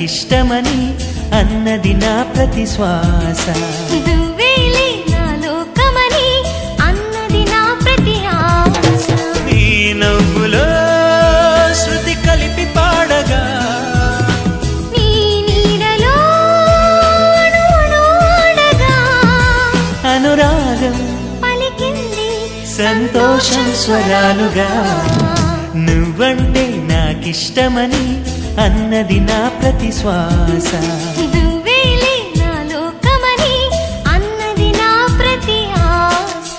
నాకిష్టమని అన్నది నా ప్రతి శ్వాస. నువ్వేలే నా లోకమని అన్నది నా ప్రతి ఆశ. నీ నవ్వులో శృతి కలిపి పాడగా నీ నీడలో అణువణువడగా అనురాగం పలికింది సంతోషం స్వరాలుగా. నువ్వంటే నాకిష్టమని అన్నది నా ప్రతి శ్వాస. నువ్వేలే నా లోకమని అన్నది నా ప్రతి ఆశ.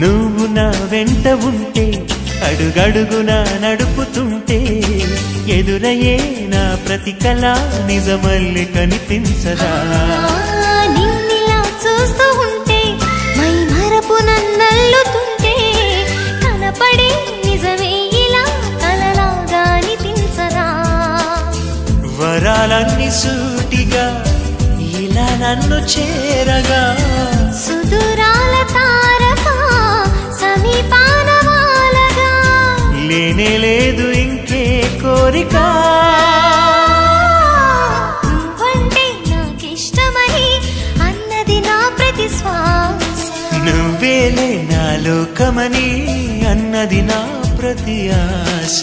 నువ్వు నా వెంట ఉంటే అడుగడుగునా నడుపుతుంటే ఎదురయ్యే నా ప్రతి కళ నిజమల్లి కనిపించదా. నిన్నిలా చూస్తూ ఉంటే మై మరపు నన్నల్లుతుంటే కనపడే నిజమే ఇలా కలలాగా అనిపించదా. వరాలన్నీ సూటిగా ఇలా నన్ను చేరగా సుదూరాల తారక సమీపాన వాలగా లేనే లేదు ఇంకే కోరిక. నువ్వంటే నాకిష్టమని అన్నది నా ప్రతి శ్వాస. నువ్వేలే నా లోకమని అన్నది నా ప్రతి ఆశ.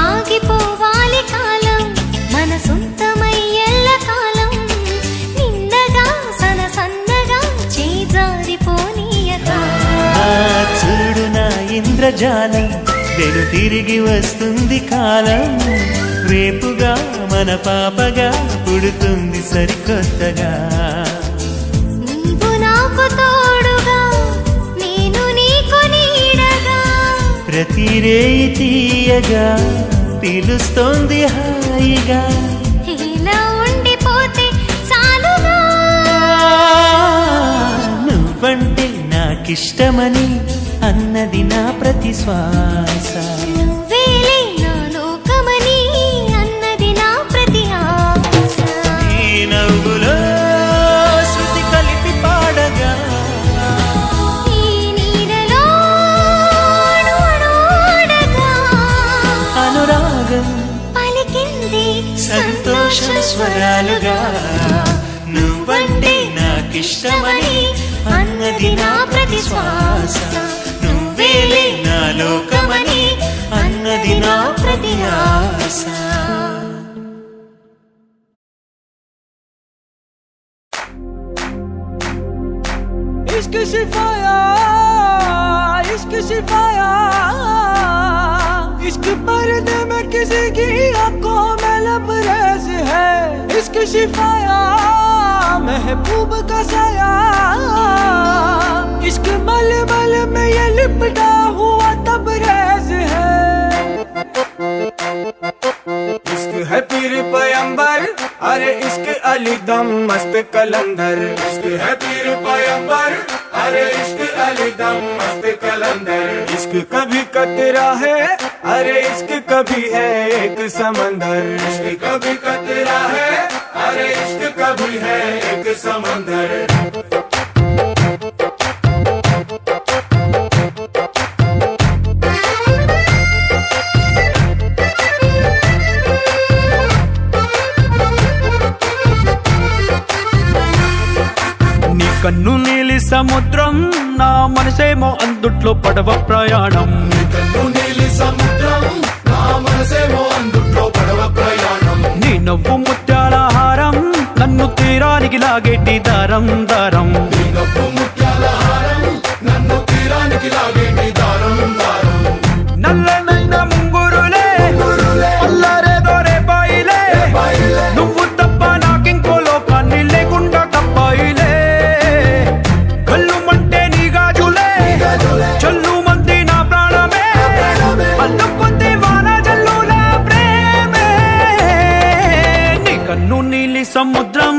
ఆగిపోవాలి కాలం మన సొంతమై ఎల్ల కాలం నిన్నగా సన్నగా చేజారిపోనీయగా. చూడు నా ఇంద్రజాలం వెను తిరిగి వస్తుంది కాలం. రేపుగా మన పాపగా పుడుతుంది సరికొత్తగా. నీవు నాకు తోడుగా నేను నీకు నీడగా ప్రతి రేయి తీయగా పిలుస్తోంది హాయిగా. ఇలా ఉండిపోతే చాలుగా. నువ్వంటే నాకిష్టమని అన్నది నా ప్రతి శ్వాస. నువ్వేలే నా లోకమని అన్నది నా ప్రతి ఆశ. నీ నవ్వులో శృతి కలిపి పాడగా ఈ నీడలో అణువణువడగా అనురాగం పలికింది సంతోషం స్వరాలుగా. నువ్వంటే నాకిష్టమని అన్నది నా ప్రతి శ్వాస. నువ్వేలే నా లోకమని అన్నది నా ప్రతి ఆశ. इश्क शिफाया इश्क शिफाया इश्क पर्दे में किसी की आंखों में लबरेज है. इश्क शिफाया महबूब का साया इश्क मलमल में ये लिपटा हुआ तबरेज है. इश्क है पीर पैगंबर अरे इश्क अली दम मस्त कलंदर. इश्क है पीर पैगंबर अरे इश्क अली दम मस्त कलंदर. इश्क कभी कतरा है अरे इश्क कभी है एक समंदर. इश्क कभी कतरा है अरे इश्क का भी है एक समंदर కన్ను నీలి సముద్రం నా మనసేమో అందుట్లో పడవ ప్రయాణం కన్ను నీలి సముద్రం నా మనసేమో అందుట్లో పడవ ప్రయాణం నీ నవ్వు ముత్యాల హారం నన్ను తీరానికి లాగేటి దారం దారం నీ నవ్వు ముత్యాల హారం నన్ను తీరానికి లాగేటి దారం దారం నల్లనైన ముంగురులే అల్లారేదో రేపాయిలే నువ్వు తప్ప నాకింకో లోకాన్ని లేకుండా కప్పాయిలే చల్లు మంది నా ప్రాణమే అల్లుకుంది వాన జల్లుల ప్రేమే నీ కన్ను నీలి సముద్రం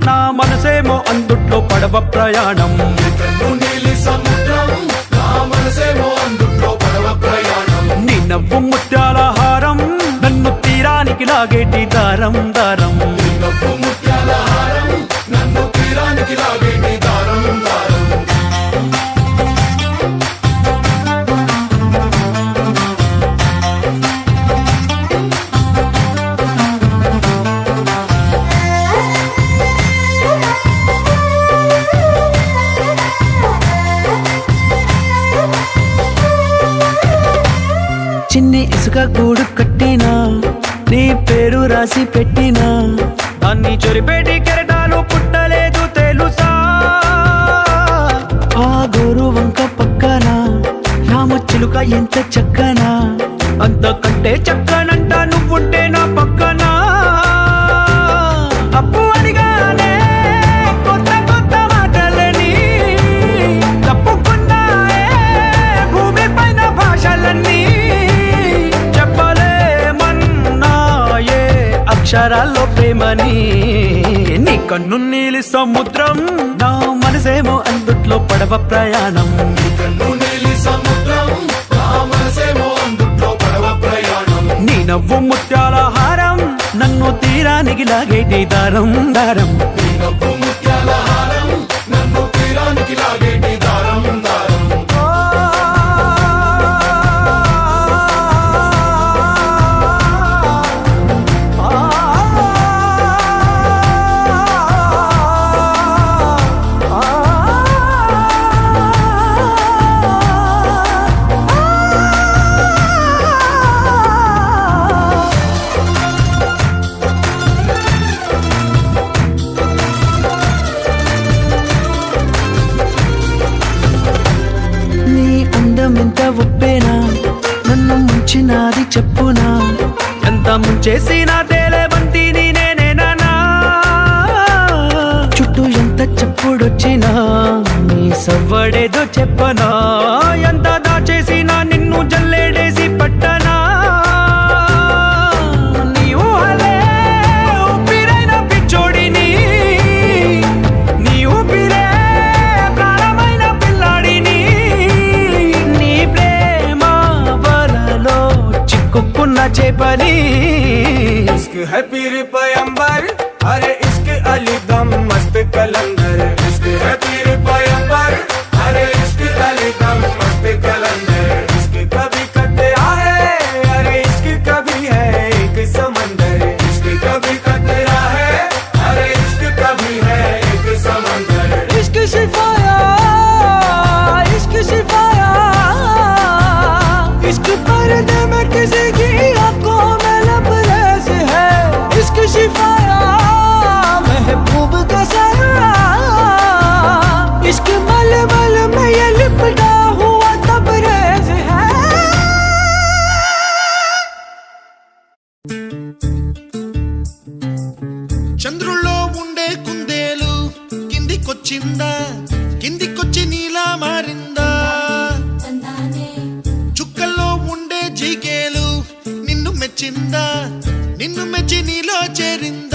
నా మనసేమో అందుట్లో పడవ ప్రయాణం కన్ను నీలి సముద్రం నా మనసేమో అందుట్లో పడవ ప్రయాణం నీ నవ్వు ముత్యాల హారం నన్ను తీరానికి లాగేటి దారం దారం నీ నవ్వు ముత్యాల హారం నన్ను తీరానికి లాగేటి దారం దారం చిన్ని ఇసుక గూడు కట్టినా నీ పేరు రాసి పెట్టినా దాన్ని చొరిపేటి కెరటాలు పుట్టలేదు తెలుసా ఆ గోరు వంక పక్కన రామచిలుక ఎంత చక్కనా అంతకంటే చక్కనంట నువ్వుంటే నా పక్కన అప్పు అడిగానే కొత్త కొత్త మాటలని తప్పుకున్నాయే భూమి పైన భాషలన్నీ అక్షరాల్లో ప్రేమని నీ కన్ను నీలి సముద్రం నా మనసేమో అందుట్లో పడవ ప్రయాణం కన్ను నీలి సముద్రం నా మనసేమో అందుట్లో పడవ ప్రయాణం నీ నవ్వు ముత్యాల హారం నన్ను తీరానికి లాగేటి దారం దారం నీ నవ్వు ముత్యాల హారం నన్ను తీరానికి లాగేటి దారం దారం ఎంత ఒప్పేనా నన్ను ముంచినాది చెప్పునా ఎంత ముంచేసినా తేలేవంతి నేనేనా చుట్టూ ఎంత చెప్పుడొచ్చినా నీ సవ్వడేదో చెప్పనా ఎంత దాచేసినా నిన్ను జల్లేడేసి పట్టనా నీ ఊహలే ఊపిరైన పిచ్చోడిని నీ ఊపిరే ప్రాణమైన పిల్లాడిని చిక్కుకున్న చేపని इश्क है पीर पैगंबर अरे इश्क अली दम मस्त कलंदर इश्क है पीर पैगंबर अरे इश्क अली दम मस्त कलंदर इश्क कभी कतरा है अरे इश्क कभी है एक समंदर इश्क कभी कतरा है अरे इश्क कभी है एक समंदर इश्क शिफाया इश्क शिफाया इश्क पर्दे में किसी की आंखों में लबरेज है इश्क शिफाया महबूब का साया इश्क मलमल में ये लिपटा हुआ तबरेज है చంద్రుల్లో ఉండే కుందేలు కిందికొచ్చిందా కిందికొచ్చి నీలా మారిందా చుక్కల్లో ఉండే జిగేలు నిన్ను మెచ్చిందా నిన్ను మెచ్చి నీలో చేరిందా